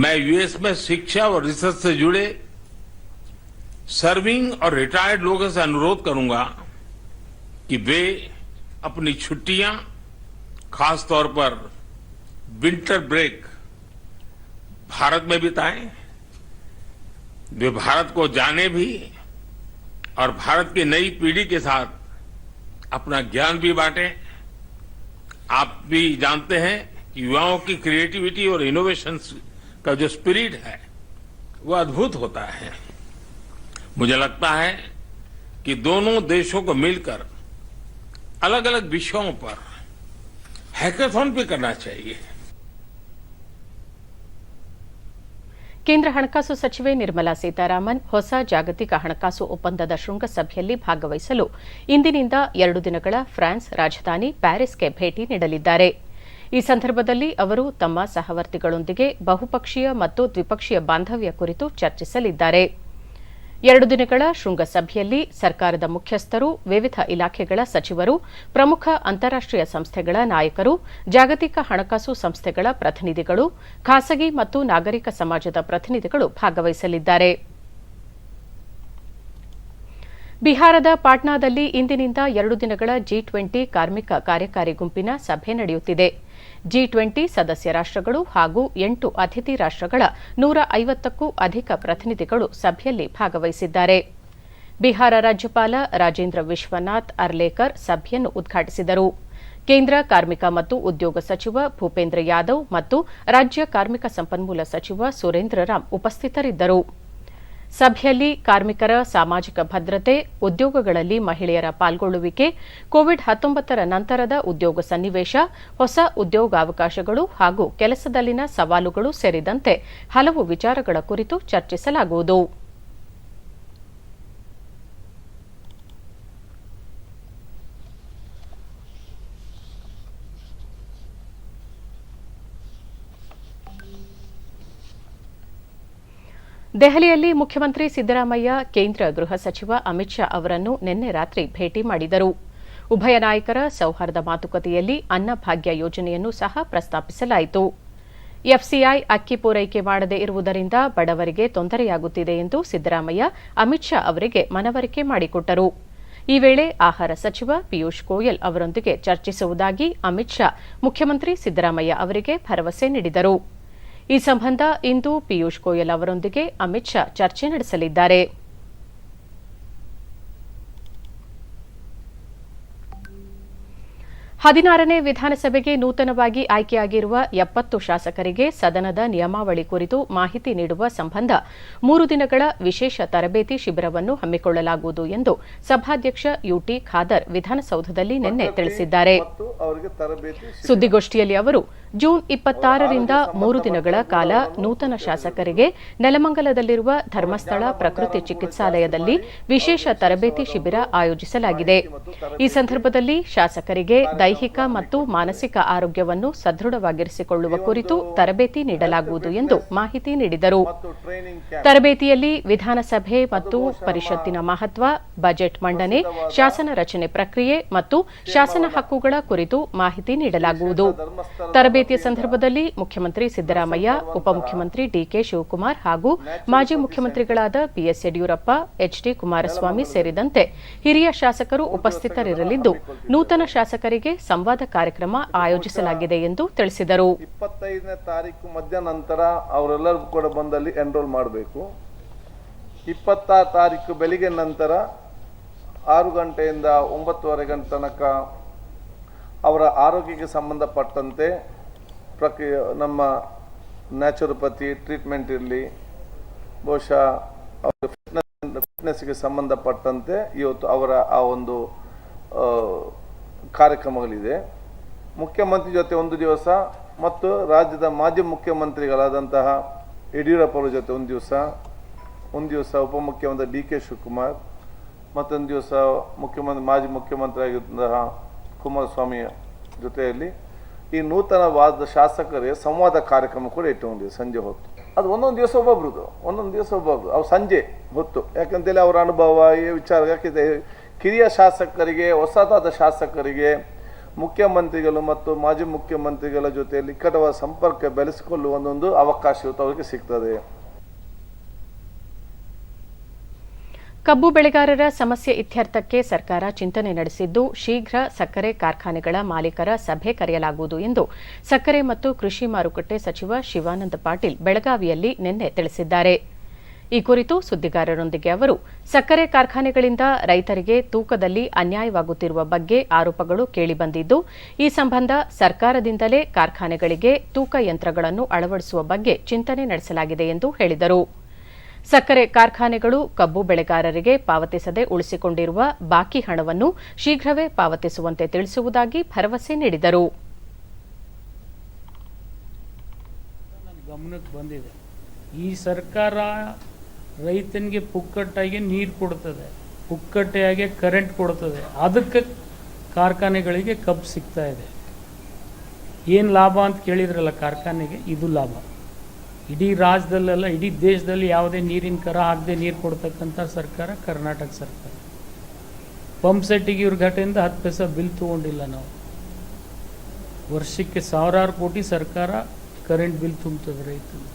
मैं यूएस में शिक्षा और रिसर्च से जुड़े सर्विंग और रिटायर्ड लोगों से अनुरोध करूंगा कि वे अपनी छुट्टियां, खास तौर पर विंटर ब्रेक, भारत में बिताएं. वे भारत को जाने भी और भारत की नई पीढ़ी के साथ अपना ज्ञान भी बांटें. आप भी जानते हैं कि युवाओं की क्रिएटिविटी और इनोवेशन का जो स्पिरिट है वो अद्भुत होता है. मुझे लगता है कि दोनों देशों को मिलकर अलग अलग विषयों पर हैकेथॉन भी करना चाहिए. ಕೇಂದ್ರ ಹಣಕಾಸು ಸಚಿವೆ ನಿರ್ಮಲಾ ಸೀತಾರಾಮನ್ ಹೊಸ ಜಾಗತಿಕ ಹಣಕಾಸು ಒಪ್ಪಂದದ ಶೃಂಗಸಭೆಯಲ್ಲಿ ಭಾಗವಹಿಸಲು ಇಂದಿನಿಂದ 2 ದಿನಗಳ ಫ್ರಾನ್ಸ್ ರಾಜಧಾನಿ ಪ್ಯಾರಿಸ್ಗೆ ಭೇಟಿ ನೀಡಲಿದ್ದಾರೆ. ಈ ಸಂದರ್ಭದಲ್ಲಿ ಅವರು ತಮ್ಮ ಸಹವರ್ತಿಗಳೊಂದಿಗೆ ಬಹುಪಕ್ಷೀಯ ಮತ್ತು ದ್ವಿಪಕ್ಷೀಯ ಬಾಂಧವ್ಯ ಕುರಿತು ಚರ್ಚಿಸಲಿದ್ದಾರೆ. 2 ದಿನಗಳ ಶೃಂಗಸಭೆಯಲ್ಲಿ ಸರ್ಕಾರದ ಮುಖ್ಯಸ್ಥರು, ವಿವಿಧ ಇಲಾಖೆಗಳ ಸಚಿವರು, ಪ್ರಮುಖ ಅಂತಾರಾಷ್ಟೀಯ ಸಂಸ್ಥೆಗಳ ನಾಯಕರು, ಜಾಗತಿಕ ಹಣಕಾಸು ಸಂಸ್ಥೆಗಳ ಪ್ರತಿನಿಧಿಗಳು, ಖಾಸಗಿ ಮತ್ತು ನಾಗರಿಕ ಸಮಾಜದ ಪ್ರತಿನಿಧಿಗಳು ಭಾಗವಹಿಸಲಿದ್ದಾರೆ. ಬಿಹಾರದ ಪಾಟ್ನಾದಲ್ಲಿ ಇಂದಿನಿಂದ 2 ದಿನಗಳ G20 ಕಾರ್ಮಿಕ ಕಾರ್ಯಕಾರಿ ಗುಂಪಿನ ಸಭೆ ನಡೆಯುತ್ತಿದೆ. G20 ಸದಸ್ಯ ರಾಷ್ಟ್ರಗಳು ಹಾಗೂ 8 ಅತಿಥಿ ರಾಷ್ಟ್ರಗಳ 150ಕ್ಕೂ ಅಧಿಕ ಪ್ರತಿನಿಧಿಗಳು ಸಭೆಯಲ್ಲಿ ಭಾಗವಹಿಸಿದ್ದಾರೆ. ಬಿಹಾರ ರಾಜ್ಯಪಾಲ ರಾಜೇಂದ್ರ ವಿಶ್ವನಾಥ್ ಅರ್ಲೇಕರ್ ಸಭೆಯನ್ನು ಉದ್ಘಾಟಿಸಿದರು. ಕೇಂದ್ರ ಕಾರ್ಮಿಕ ಮತ್ತು ಉದ್ಯೋಗ ಸಚಿವ ಭೂಪೇಂದ್ರ ಯಾದವ್ ಮತ್ತು ರಾಜ್ಯ ಕಾರ್ಮಿಕ ಸಂಪನ್ಮೂಲ ಸಚಿವ ಸುರೇಂದ್ರ ರಾಮ್ ಉಪಸ್ಥಿತರಿದ್ದರು. ಸಭೆಯಲ್ಲಿ ಕಾರ್ಮಿಕರ ಸಾಮಾಜಿಕ ಭದ್ರತೆ, ಉದ್ಯೋಗಗಳಲ್ಲಿ ಮಹಿಳೆಯರ ಪಾಲ್ಗೊಳ್ಳುವಿಕೆ, ಕೋವಿಡ್-19 ನಂತರದ ಉದ್ಯೋಗ ಸನ್ನಿವೇಶ, ಹೊಸ ಉದ್ಯೋಗಾವಕಾಶಗಳು ಹಾಗೂ ಕೆಲಸದಲ್ಲಿನ ಸವಾಲುಗಳು ಸೇರಿದಂತೆ ಹಲವು ವಿಚಾರಗಳ ಕುರಿತು ಚರ್ಚಿಸಲಾಗುವುದು. ದೆಹಲಿಯಲ್ಲಿ ಮುಖ್ಯಮಂತ್ರಿ ಸಿದ್ದರಾಮಯ್ಯ ಕೇಂದ್ರ ಗೃಹ ಸಚಿವ ಅಮಿತ್ ಶಾ ಅವರನ್ನು ನಿನ್ನೆ ರಾತ್ರಿ ಭೇಟಿ ಮಾಡಿದರು. ಉಭಯ ನಾಯಕರ ಸೌಹಾರ್ದ ಮಾತುಕತೆಯಲ್ಲಿ ಅನ್ನಭಾಗ್ಯ ಯೋಜನೆಯನ್ನು ಸಹ ಪ್ರಸ್ತಾಪಿಸಲಾಯಿತು. ಎಫ್ಸಿಐ ಅಕ್ಕಿ ಪೂರೈಕೆ ಮಾಡದೇ ಇರುವುದರಿಂದ ಬಡವರಿಗೆ ತೊಂದರೆಯಾಗುತ್ತಿದೆ ಎಂದು ಸಿದ್ದರಾಮಯ್ಯ ಅಮಿತ್ ಶಾ ಅವರಿಗೆ ಮನವರಿಕೆ ಮಾಡಿಕೊಟ್ಟರು. ಈ ವೇಳೆ ಆಹಾರ ಸಚಿವ ಪಿಯೂಷ್ ಗೋಯಲ್ ಅವರೊಂದಿಗೆ ಚರ್ಚಿಸುವುದಾಗಿ ಅಮಿತ್ ಶಾ ಮುಖ್ಯಮಂತ್ರಿ ಸಿದ್ದರಾಮಯ್ಯ ಅವರಿಗೆ ಭರವಸೆ ನೀಡಿದರು. ಈ ಸಂಬಂಧ ಇಂದು ಪಿಯೂಷ್ ಗೋಯಲ್ ಅವರೊಂದಿಗೆ ಅಮಿತ್ ಶಾ ಚರ್ಚೆ ನಡೆಸಲಿದ್ದಾರೆ. ಹದಿನಾರನೇ ವಿಧಾನಸಭೆಗೆ ನೂತನವಾಗಿ ಆಯ್ಕೆಯಾಗಿರುವ 70 ಶಾಸಕರಿಗೆ ಸದನದ ನಿಯಮಾವಳಿ ಕುರಿತು ಮಾಹಿತಿ ನೀಡುವ ಸಂಬಂಧ 3 ದಿನಗಳ ವಿಶೇಷ ತರಬೇತಿ ಶಿಬಿರವನ್ನು ಹಮ್ಮಿಕೊಳ್ಳಲಾಗುವುದು ಎಂದು ಸಭಾಧ್ಯಕ್ಷ ಯುಟಿ ಖಾದರ್ ವಿಧಾನಸೌಧದಲ್ಲಿ ನಿನ್ನೆ ತಿಳಿಸಿದ್ದಾರೆ. ಸುದ್ದಿಗೋಷ್ಠಿಯಲ್ಲಿ ಅವರು ಜೂನ್ 26ರಿಂದ 3 ದಿನಗಳ ಕಾಲ ನೂತನ ಶಾಸಕರಿಗೆ ನೆಲಮಂಗಲದಲ್ಲಿರುವ ಧರ್ಮಸ್ಥಳ ಪ್ರಕೃತಿ ಚಿಕಿತ್ಸಾಲಯದಲ್ಲಿ ವಿಶೇಷ ತರಬೇತಿ ಶಿಬಿರ ಆಯೋಜಿಸಲಾಗಿದೆ. ಈ ಸಂದರ್ಭದಲ್ಲಿ ಶಾಸಕರಿಗೆ ದೈಹಿಕ ಮತ್ತು ಮಾನಸಿಕ ಆರೋಗ್ಯವನ್ನು ಸದೃಢವಾಗಿರಿಸಿಕೊಳ್ಳುವ ಕುರಿತು ತರಬೇತಿ ನೀಡಲಾಗುವುದು ಎಂದು ಮಾಹಿತಿ ನೀಡಿದರು. ತರಬೇತಿಯಲ್ಲಿ ವಿಧಾನಸಭೆ ಮತ್ತು ಪರಿಷತ್ತಿನ ಮಹತ್ವ, ಬಜೆಟ್ ಮಂಡನೆ, ಶಾಸನ ರಚನೆ ಪ್ರಕ್ರಿಯೆ ಮತ್ತು ಶಾಸನ ಹಕ್ಕುಗಳ ಕುರಿತು ಮಾಹಿತಿ ನೀಡಲಾಗುವುದು. ತರಬೇತಿಯ ಸಂದರ್ಭದಲ್ಲಿ ಮುಖ್ಯಮಂತ್ರಿ ಸಿದ್ದರಾಮಯ್ಯ, ಉಪಮುಖ್ಯಮಂತ್ರಿ ಡಿಕೆ ಶಿವಕುಮಾರ್ ಹಾಗೂ ಮಾಜಿ ಮುಖ್ಯಮಂತ್ರಿಗಳಾದ ಬಿಎಸ್ ಯಡಿಯೂರಪ್ಪ, ಎಚ್ಡಿ ಕುಮಾರಸ್ವಾಮಿ ಸೇರಿದಂತೆ ಹಿರಿಯ ಶಾಸಕರು ಉಪಸ್ಥಿತರಿರಲಿದ್ದು, ನೂತನ ಶಾಸಕರಿಗೆ ಸಂವಾದ ಕಾರ್ಯಕ್ರಮ ಆಯೋಜಿಸಲಾಗಿದೆ ಎಂದು ತಿಳಿಸಿದರು. 25ನೇ ತಾರೀಕು ಮಧ್ಯಾಹ್ನ ಅವರೆಲ್ಲರೂ ಕೂಡ ಬಂದಲ್ಲಿ ಎನ್ರೋಲ್ ಮಾಡಬೇಕು. 26 ತಾರೀಕು ಬೆಳಿಗ್ಗೆ ನಂತರ 6 ಗಂಟೆಯಿಂದ 9:30 ಗಂಟೆ ತನಕ ಅವರ ಆರೋಗ್ಯಕ್ಕೆ ಸಂಬಂಧಪಟ್ಟಂತೆ ನಮ್ಮ ನ್ಯಾಚುರೋಪತಿ ಟ್ರೀಟ್ಮೆಂಟ್ ಇರಲಿ, ಬಹುಶಃ ಅವರ ಫಿಟ್ನೆಸ್ಗೆ ಸಂಬಂಧಪಟ್ಟಂತೆ ಇವತ್ತು ಅವರ ಆ ಒಂದು ಕಾರ್ಯಕ್ರಮಗಳಿದೆ. ಮುಖ್ಯಮಂತ್ರಿ ಜೊತೆ 1 ದಿವಸ ಮತ್ತು ರಾಜ್ಯದ ಮಾಜಿ ಮುಖ್ಯಮಂತ್ರಿಗಳಾದಂತಹ ಯಡಿಯೂರಪ್ಪರ ಜೊತೆ 1 ದಿವಸ ಉಪಮುಖ್ಯಮಂತ್ರಿ ಡಿಕೆ ಶಿವಕುಮಾರ್, ಮತ್ತೊಂದು ದಿವಸ ಮಾಜಿ ಮುಖ್ಯಮಂತ್ರಿ ಆಗಿದ್ದಂತಹ ಕುಮಾರಸ್ವಾಮಿಯ ಜೊತೆಯಲ್ಲಿ ಈ ನೂತನವಾದ ಶಾಸಕರೇ ಸಂವಾದ ಕಾರ್ಯಕ್ರಮ ಕೂಡ ಇಟ್ಟುಕೊಂಡಿದೆ ಸಂಜೆ ಹೊತ್ತು. ಅದು ಒಂದೊಂದು ದಿವಸ ಒಬ್ಬೊಬ್ರದ್ದು ಅವ್ರು ಸಂಜೆ ಹೊತ್ತು, ಯಾಕಂತೇಳಿ ಅವರ ಅನುಭವ ಈ ವಿಚಾರ. ಯಾಕೆಂದರೆ ಕಿರಿಯ ಶಾಸಕರಿಗೆ, ಹೊಸದಾದ ಶಾಸಕರಿಗೆ ಮುಖ್ಯಮಂತ್ರಿಗಳು ಮತ್ತು ಮಾಜಿ ಮುಖ್ಯಮಂತ್ರಿಗಳ ಜೊತೆಯಲ್ಲಿ ನಿಕಟವಾದ ಸಂಪರ್ಕ ಬೆಳೆಸಿಕೊಳ್ಳುವ ಒಂದು ಅವಕಾಶ ಇವತ್ತು ಅವರಿಗೆ ಸಿಗ್ತದೆ. ಕಬ್ಬು ಬೆಳೆಗಾರರ ಸಮಸ್ಯೆ ಇತ್ಯರ್ಥಕ್ಕೆ ಸರ್ಕಾರ ಚಿಂತನೆ ನಡೆಸಿದ್ದು, ಶೀಘ್ರ ಸಕ್ಕರೆ ಕಾರ್ಖಾನೆಗಳ ಮಾಲೀಕರ ಸಭೆ ಕರೆಯಲಾಗುವುದು ಎಂದು ಸಕ್ಕರೆ ಮತ್ತು ಕೃಷಿ ಮಾರುಕಟ್ಟೆ ಸಚಿವ ಶಿವಾನಂದ ಪಾಟೀಲ್ ಬೆಳಗಾವಿಯಲ್ಲಿ ನಿನ್ನೆ ತಿಳಿಸಿದ್ದಾರೆ. ಈ ಕುರಿತು ಸುದ್ದಿಗಾರರೊಂದಿಗೆ ಅವರು, ಸಕ್ಕರೆ ಕಾರ್ಖಾನೆಗಳಿಂದ ರೈತರಿಗೆ ತೂಕದಲ್ಲಿ ಅನ್ಯಾಯವಾಗುತ್ತಿರುವ ಬಗ್ಗೆ ಆರೋಪಗಳು ಕೇಳಿಬಂದಿದ್ದು, ಈ ಸಂಬಂಧ ಸರ್ಕಾರದಿಂದಲೇ ಕಾರ್ಖಾನೆಗಳಿಗೆ ತೂಕ ಯಂತ್ರಗಳನ್ನು ಅಳವಡಿಸುವ ಬಗ್ಗೆ ಚಿಂತನೆ ನಡೆಸಲಾಗಿದೆ ಎಂದು ಹೇಳಿದರು. ಸಕ್ಕರೆ ಕಾರ್ಖಾನೆಗಳು ಕಬ್ಬು ಬೆಳೆಗಾರರಿಗೆ ಪಾವತಿಸದೆ ಉಳಿಸಿಕೊಂಡಿರುವ ಬಾಕಿ ಹಣವನ್ನು ಶೀಘ್ರವೇ ಪಾವತಿಸುವಂತೆ ತಿಳಿಸುವುದಾಗಿ ಭರವಸೆ ನೀಡಿದರು. ಗಮನಕ್ಕೆ ಬಂದಿದೆ, ಈ ಸರ್ಕಾರ ರೈತನಿಗೆ ಪುಕ್ಕಟ್ಟಾಗಿ ನೀರು ಕೊಡ್ತದೆ, ಪುಕ್ಕಟ್ಟೆಯಾಗಿ ಕರೆಂಟ್ ಕೊಡ್ತದೆ, ಅದಕ್ಕೆ ಕಾರ್ಖಾನೆಗಳಿಗೆ ಕಬ್ಬು ಸಿಗ್ತಾ ಇದೆ. ಏನು ಲಾಭ ಅಂತ ಕೇಳಿದ್ರಲ್ಲ ಕಾರ್ಖಾನೆಗೆ, ಇದು ಲಾಭ. ಇಡೀ ರಾಜ್ಯದಲ್ಲೆಲ್ಲ ಇಡೀ ದೇಶದಲ್ಲಿ ಯಾವುದೇ ನೀರಿನ ಕರ ಹಾಕದೆ ನೀರು ಕೊಡ್ತಕ್ಕಂಥ ಸರ್ಕಾರ ಕರ್ನಾಟಕ ಸರ್ಕಾರ. ಪಂಪ್ ಸೆಟ್ಟಿಗೆ ಇವ್ರ ಘಟೆಯಿಂದ 10 ಪೈಸೆ ಬಿಲ್ ತೊಗೊಂಡಿಲ್ಲ ನಾವು. ವರ್ಷಕ್ಕೆ ಸಾವಿರಾರು ಕೋಟಿ ಸರ್ಕಾರ ಕರೆಂಟ್ ಬಿಲ್ ತುಂಬ್ತದೆ ರೈತರು.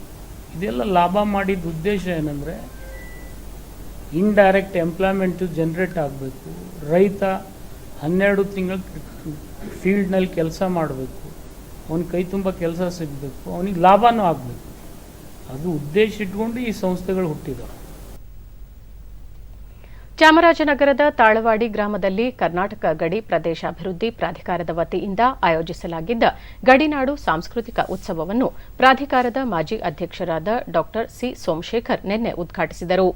ಇದೆಲ್ಲ ಲಾಭ ಮಾಡಿದ ಉದ್ದೇಶ ಏನಂದರೆ ಇಂಡೈರೆಕ್ಟ್ ಎಂಪ್ಲಾಯ್ಮೆಂಟು ಜನ್ರೇಟ್ ಆಗಬೇಕು. ರೈತ 12 ತಿಂಗಳು ಫೀಲ್ಡ್ನಲ್ಲಿ ಕೆಲಸ ಮಾಡಬೇಕು, ಅವನಿಗೆ ಕೈ ತುಂಬ ಕೆಲಸ ಸಿಗಬೇಕು, ಅವನಿಗೆ ಲಾಭನೂ ಆಗಬೇಕು. ಅದು ಉದ್ದೇಶ ಇಟ್ಕೊಂಡು ಈ ಸಂಸ್ಥೆಗಳು ಹುಟ್ಟಿದವು. ಚಾಮರಾಜನಗರದ ತಾಳವಾಡಿ ಗ್ರಾಮದಲ್ಲಿ ಕರ್ನಾಟಕ ಗಡಿ ಪ್ರದೇಶಾಭಿವೃದ್ಧಿ ಪ್ರಾಧಿಕಾರದ ವತಿಯಿಂದ ಆಯೋಜಿಸಲಾಗಿದ್ದ ಗಡಿನಾಡು ಸಾಂಸ್ಕೃತಿಕ ಉತ್ಸವವನ್ನು ಪ್ರಾಧಿಕಾರದ ಮಾಜಿ ಅಧ್ಯಕ್ಷರಾದ ಡಾ ಸಿ ಸೋಮಶೇಖರ್ ನಿನ್ನೆ ಉದ್ಘಾಟಿಸಿದರು.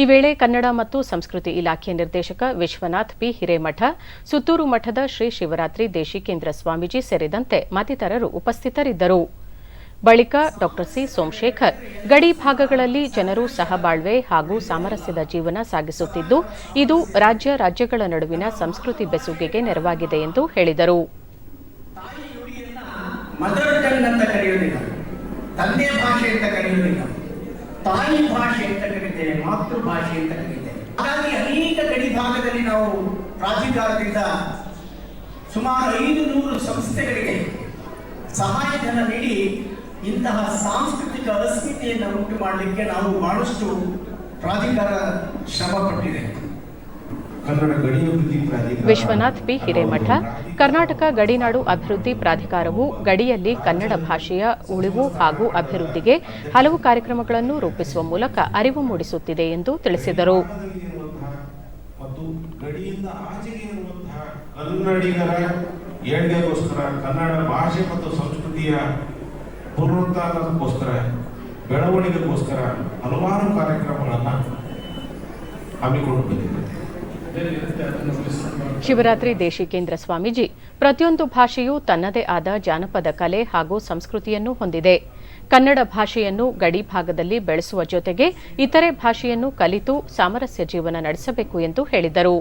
ಈ ವೇಳೆ ಕನ್ನಡ ಮತ್ತು ಸಂಸ್ಕೃತಿ ಇಲಾಖೆ ನಿರ್ದೇಶಕ ವಿಶ್ವನಾಥ್ ಪಿ ಹಿರೇಮಠ, ಸುತ್ತೂರು ಮಠದ ಶ್ರೀ ಶಿವರಾತ್ರಿ ದೇಶಿಕೇಂದ್ರ ಸ್ವಾಮೀಜಿ ಸೇರಿದಂತೆ ಮತ್ತಿತರರು ಉಪಸ್ಥಿತರಿದ್ದರು. ಬಳಿಕ ಡಾ ಸಿ ಸೋಮಶೇಖರ್ ಗಡಿ ಭಾಗಗಳಲ್ಲಿ ಜನರು ಸಹಬಾಳ್ವೆ ಹಾಗೂ ಸಾಮರಸ್ಯದ ಜೀವನ ಸಾಗಿಸುತ್ತಿದ್ದು, ಇದು ರಾಜ್ಯಗಳ ನಡುವಿನ ಸಂಸ್ಕೃತಿ ಬೆಸುಗೆಗೆ ನೆರವಾಗಿದೆ ಎಂದು ಹೇಳಿದರು. ತಾಯಿ ಭಾಷೆ ಅಂತ ಕರೀತೇವೆ, ಮಾತೃಭಾಷೆ ಅಂತ ಕರೀತೇವೆ. ಹಾಗಾಗಿ ಅನೇಕ ಗಡಿ ಭಾಗದಲ್ಲಿ ನಾವು ಪ್ರಾಧಿಕಾರದಿಂದ ಸುಮಾರು 500 ಸಂಸ್ಥೆಗಳಿಗೆ ಸಹಾಯಧನ ನೀಡಿ ಇಂತಹ ಸಾಂಸ್ಕೃತಿಕ ಅಸ್ಮಿತೆಯನ್ನು ಉಂಟು ಮಾಡಲಿಕ್ಕೆ ನಾವು ಬಹಳಷ್ಟು ಪ್ರಾಧಿಕಾರ ಶ್ರಮ ಪಟ್ಟಿದೆ. ವಿಶ್ವನಾಥ್ ಪಿ ಹಿರೇಮಠ, ಕರ್ನಾಟಕ ಗಡಿನಾಡು ಅಭಿವೃದ್ಧಿ ಪ್ರಾಧಿಕಾರವು ಗಡಿಯಲ್ಲಿ ಕನ್ನಡ ಭಾಷೆಯ ಉಳಿವು ಹಾಗೂ ಅಭಿವೃದ್ಧಿಗೆ ಹಲವು ಕಾರ್ಯಕ್ರಮಗಳನ್ನು ರೂಪಿಸುವ ಮೂಲಕ ಅರಿವು ಮೂಡಿಸುತ್ತಿದೆ ಎಂದು ತಿಳಿಸಿದರು. ಕನ್ನಡ ಭಾಷೆ ಮತ್ತು ಸಂಸ್ಕೃತಿಯ ಪುನರುತ್ಥಾನಕ್ಕೋಸ್ಕರ, ಬೆಳವಣಿಗೆಗೋಸ್ಕರ ಹಲವಾರು ಕಾರ್ಯಕ್ರಮಗಳನ್ನು ಹಮ್ಮಿಕೊಂಡು ಬಂದಿದೆ. ಶಿವರಾತ್ರಿ ದೇಶಿಕೇಂದ್ರ ಸ್ವಾಮೀಜಿ, ಪ್ರತಿಯೊಂದು ಭಾಷೆಯೂ ತನ್ನದೇ ಆದ ಜಾನಪದ ಕಲೆ ಹಾಗೂ ಸಂಸ್ಕೃತಿಯನ್ನು ಹೊಂದಿದೆ. ಕನ್ನಡ ಭಾಷೆಯನ್ನು ಗಡಿ ಭಾಗದಲ್ಲಿ ಬೆಳೆಸುವ ಜೊತೆಗೆ ಇತರೆ ಭಾಷೆಯನ್ನು ಕಲಿತು ಸಾಮರಸ್ಯ ಜೀವನ ನಡೆಸಬೇಕು ಎಂದು ಹೇಳಿದರು.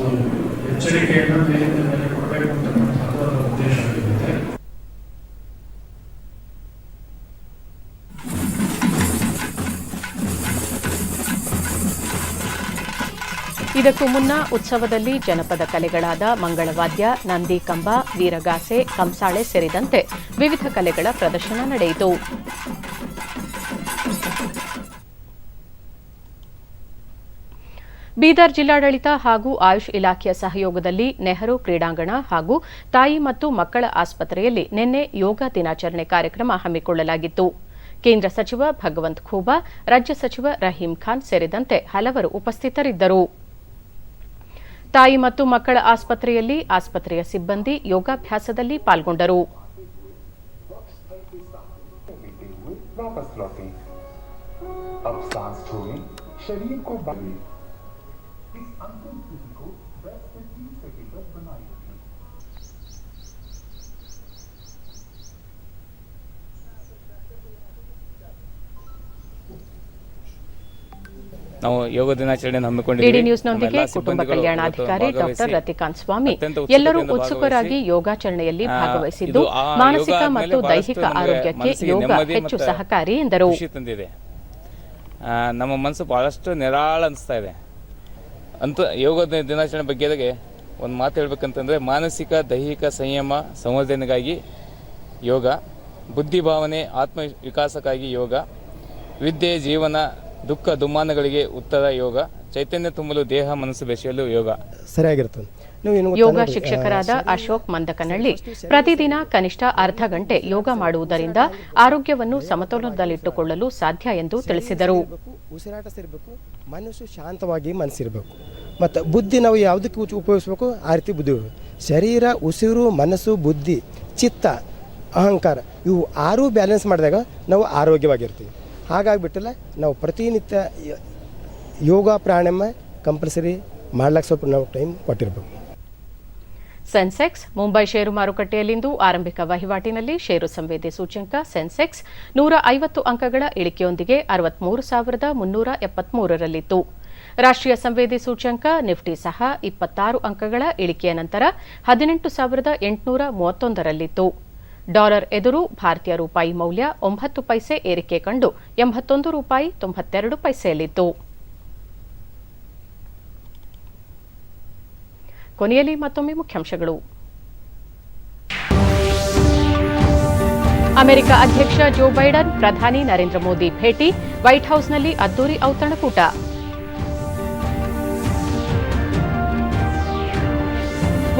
ಒಂದು ಎಚ್ಚರಿಕೆಯನ್ನು ಮೇಲಿಂದ ಮೇಲೆ ಕೊಡಬೇಕು ಅಂತಕ್ಕಂಥದ್ದು ಅದರ ಉದ್ದೇಶ ಆಗಿರುತ್ತೆ. ಇದಕ್ಕೂ ಮುನ್ನ ಉತ್ಸವದಲ್ಲಿ ಜನಪದ ಕಲೆಗಳಾದ ಮಂಗಳವಾದ್ಯ, ನಂದಿ ಕಂಬ, ವೀರಗಾಸೆ, ಕಂಸಾಳೆ ಸೇರಿದಂತೆ ವಿವಿಧ ಕಲೆಗಳ ಪ್ರದರ್ಶನ ನಡೆಯಿತು. ಬೀದರ್ ಜಿಲ್ಲಾಡಳಿತ ಹಾಗೂ ಆಯುಷ್ ಇಲಾಖೆಯ ಸಹಯೋಗದಲ್ಲಿ ನೆಹರು ಕ್ರೀಡಾಂಗಣ ಹಾಗೂ ತಾಯಿ ಮತ್ತು ಮಕ್ಕಳ ಆಸ್ಪತ್ರೆಯಲ್ಲಿ ನಿನ್ನೆ ಯೋಗ ದಿನಾಚರಣೆ ಕಾರ್ಯಕ್ರಮ ಹಮ್ಮಿಕೊಳ್ಳಲಾಗಿತ್ತು. ಕೇಂದ್ರ ಸಚಿವ ಭಗವಂತ್ ಖೂಬಾ, ರಾಜ್ಯ ಸಚಿವ ರಹೀಂ ಖಾನ್ ಸೇರಿದಂತೆ ಹಲವರು ಉಪಸ್ಥಿತರಿದ್ದರು. ತಾಯಿ ಮತ್ತು ಮಕ್ಕಳ ಆಸ್ಪತ್ರೆಯಲ್ಲಿ ಆಸ್ಪತ್ರೆಯ ಸಿಬ್ಬಂದಿ ಯೋಗಾಭ್ಯಾಸದಲ್ಲಿ ಪಾಲ್ಗೊಂಡರು. ನಾವು ಯೋಗ ದಿನಾಚರಣೆ ಹಮ್ಮಿಕೊಂಡಿದ್ದೇವೆ. ಡಿಡಿ ನ್ಯೂಸ್ನೊಂದಿಗೆ ಕುಟುಂಬ ಕಲ್ಯಾಣಾಧಿಕಾರಿ ಡಾಕ್ಟರ್ ರತಿಕಾಂತ್ ಸ್ವಾಮಿ ಎಲ್ಲರೂ ಉತ್ಸುಕರಾಗಿ ಯೋಗಾಚರಣೆಯಲ್ಲಿ ಭಾಗವಹಿಸಿದ್ದು, ಮಾನಸಿಕ ಮತ್ತು ದೈಹಿಕ ಆರೋಗ್ಯಕ್ಕೆ ಯೋಗ ಹೆಚ್ಚು ಸಹಕಾರಿ ಎಂದರು. ನಮ್ಮ ಮನಸ್ಸು ಬಹಳಷ್ಟು ನಿರಾಳ ಅನಿಸ್ತಾ ಇದೆ. ಅಂತೂ ಯೋಗ ದಿನಾಚರಣೆ ಬಗ್ಗೆ ಒಂದು ಮಾತು ಹೇಳ್ಬೇಕಂತಂದರೆ, ಮಾನಸಿಕ ದೈಹಿಕ ಸಂಯಮ ಸಂವರ್ಧನೆಗಾಗಿ ಯೋಗ, ಬುದ್ಧಿ ಭಾವನೆ ಆತ್ಮ ವಿಕಾಸಕ್ಕಾಗಿ ಯೋಗ, ವಿದ್ಯೆ ಜೀವನ ದುಃಖ ದುಮ್ಮಾನಗಳಿಗೆ ಉತ್ತರ ಯೋಗ, ಚೈತನ್ಯ ತುಂಬಲು ದೇಹ ಮನಸ್ಸು ಬೆಸೆಯಲು ಯೋಗ ಸರಿಯಾಗಿರ್ತದೆ. ಯೋಗ ಶಿಕ್ಷಕರಾದ ಅಶೋಕ್ ಮಂದಕನಹಳ್ಳಿ ಪ್ರತಿದಿನ ಕನಿಷ್ಠ ಅರ್ಧ ಗಂಟೆ ಯೋಗ ಮಾಡುವುದರಿಂದ ಆರೋಗ್ಯವನ್ನು ಸಮತೋಲನದಲ್ಲಿಟ್ಟುಕೊಳ್ಳಲು ಸಾಧ್ಯ ಎಂದು ತಿಳಿಸಿದರು. ಉಸಿರಾಟ ಸೇರಬೇಕು, ಮನಸ್ಸು ಶಾಂತವಾಗಿ ಮನಸ್ಸಿರಬೇಕು, ಮತ್ತು ಬುದ್ಧಿ ನಾವು ಯಾವುದಕ್ಕೆ ಉಪಯೋಗಿಸ್ಬೇಕು ಆ ರೀತಿ ಬುದ್ಧಿ. ಶರೀರ, ಉಸಿರು, ಮನಸ್ಸು, ಬುದ್ಧಿ, ಚಿತ್ತ, ಅಹಂಕಾರ ಇವು 6 ಬ್ಯಾಲೆನ್ಸ್ ಮಾಡಿದಾಗ ನಾವು ಆರೋಗ್ಯವಾಗಿರ್ತೀವಿ. ಹಾಗಾಗಿಬಿಟ್ಟಲ್ಲ ನಾವು ಪ್ರತಿನಿತ್ಯ ಯೋಗ ಪ್ರಾಣಾಯಾಮ ಕಂಪಲ್ಸರಿ ಮಾಡ್ಲಿಕ್ಕೆ ಸ್ವಲ್ಪ ನಾವು ಟೈಮ್ ಕೊಟ್ಟಿರ್ಬೇಕು. ಸೆನ್ಸೆಕ್ಸ್ ಮುಂಬೈ ಷೇರು ಮಾರುಕಟ್ಟೆಯಲ್ಲಿಂದು ಆರಂಭಿಕ ವಹಿವಾಟಿನಲ್ಲಿ ಷೇರು ಸಂವೇದಿ ಸೂಚ್ಯಂಕ ಸೆನ್ಸೆಕ್ಸ್ 150 ಅಂಕಗಳ ಇಳಿಕೆಯೊಂದಿಗೆ 63,373ರಲ್ಲಿತ್ತು. ರಾಷ್ಟ್ರೀಯ ಸಂವೇದಿ ಸೂಚ್ಯಂಕ ನಿಫ್ಟಿ ಸಹ 26 ಅಂಕಗಳ ಇಳಿಕೆಯ ನಂತರ 18,831ರಲ್ಲಿತ್ತು. ಡಾಲರ್ ಎದುರು ಭಾರತೀಯ ರೂಪಾಯಿ ಮೌಲ್ಯ 9 ಪೈಸೆ ಏರಿಕೆ ಕಂಡು 81 ರೂಪಾಯಿ 92 ಪೈಸೆಯಲ್ಲಿತ್ತು. ಕೊನೆಯಲ್ಲಿ ಮತ್ತೊಮ್ಮೆ ಮುಖ್ಯಾಂಶಗಳು. ಅಮೆರಿಕ ಅಧ್ಯಕ್ಷ ಜೋ ಬೈಡನ್ ಪ್ರಧಾನಿ ನರೇಂದ್ರ ಮೋದಿ ಭೇಟಿ, ವೈಟ್ ಹೌಸ್ನಲ್ಲಿ ಅದ್ದೂರಿ ಔತಣಕೂಟ.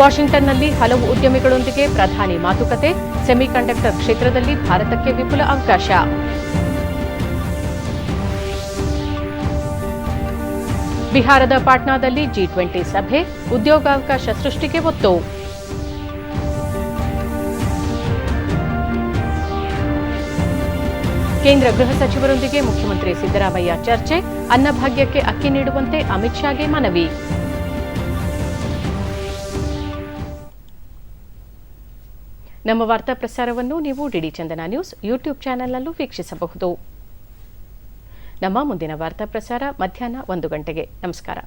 ವಾಷಿಂಗ್ಟನ್ನಲ್ಲಿ ಹಲವು ಉದ್ಯಮಿಗಳೊಂದಿಗೆ ಪ್ರಧಾನಿ ಮಾತುಕತೆ, ಸೆಮಿಕಂಡಕ್ಟರ್ ಕ್ಷೇತ್ರದಲ್ಲಿ ಭಾರತಕ್ಕೆ ವಿಪುಲ ಅವಕಾಶ. ಬಿಹಾರದ ಪಾಟ್ನಾದಲ್ಲಿ G20 ಸಭೆ, ಉದ್ಯೋಗಾವಕಾಶ ಸೃಷ್ಟಿಗೆ ಒತ್ತು. ಕೇಂದ್ರ ಗೃಹ ಸಚಿವರೊಂದಿಗೆ ಮುಖ್ಯಮಂತ್ರಿ ಸಿದ್ದರಾಮಯ್ಯ ಚರ್ಚೆ, ಅನ್ನಭಾಗ್ಯಕ್ಕೆ ಅಕ್ಕಿ ನೀಡುವಂತೆ ಅಮಿತ್ ಶಾಗೆ ಮನವಿ. ನಮ್ಮ ವಾರ್ತಾ ಪ್ರಸಾರವನ್ನು ನೀವು ಡಿಡಿ ಚಂದನ ನ್ಯೂಸ್ ಯೂಟ್ಯೂಬ್ ಚಾನೆಲ್ನಲ್ಲೂ ವೀಕ್ಷಿಸಬಹುದು. ನಮ್ಮ ಮುಂದಿನ ವಾರ್ತಾ ಪ್ರಸಾರ ಮಧ್ಯಾಹ್ನ 1 ಗಂಟೆಗೆ. ನಮಸ್ಕಾರ.